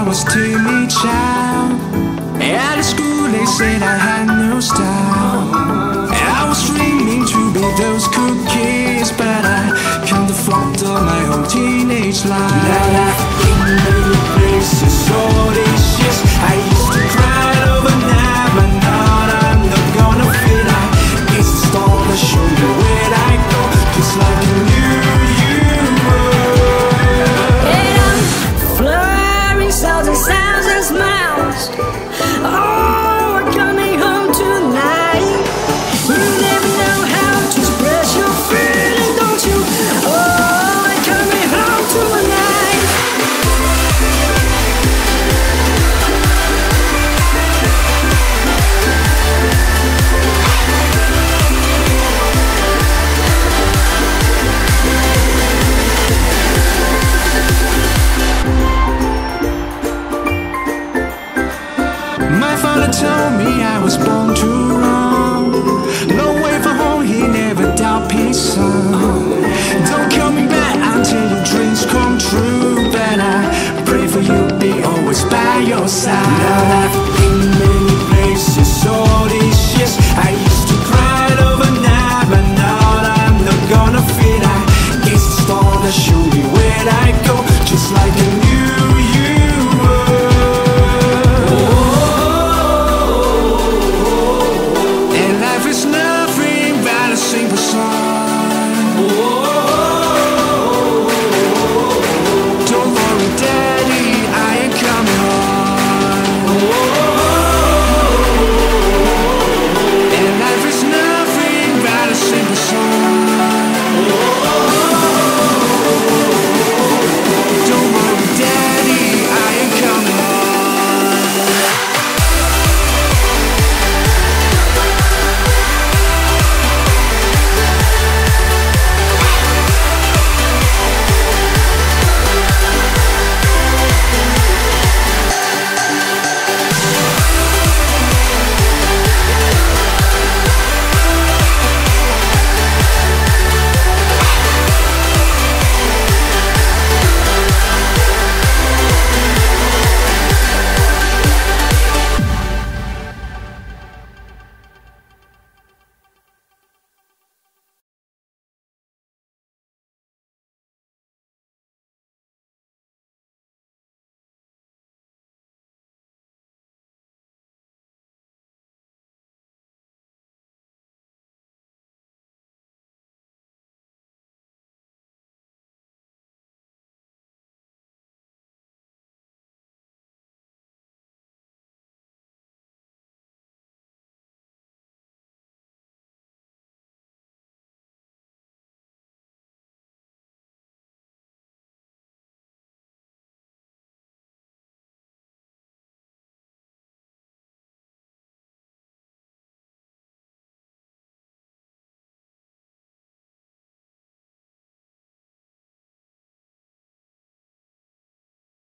was timid child. At school they said I had no style. I was dreaming to be those cookies, but I can't afford all my whole teenage life. Now I've been many places, all these years I used to cry overnight, but now I'm not gonna fit. I guess the star that show me where I go, just like I knew you were. And I'm flurrying sounds and smiles. Oh, we're coming home tonight. You never know how to express your feeling, don't you? Oh, we're coming home tonight. My father told me I was born too wrong. No way for home, he never doubt his son. Don't call me back until your dreams come true, but I pray for you, be always by your side.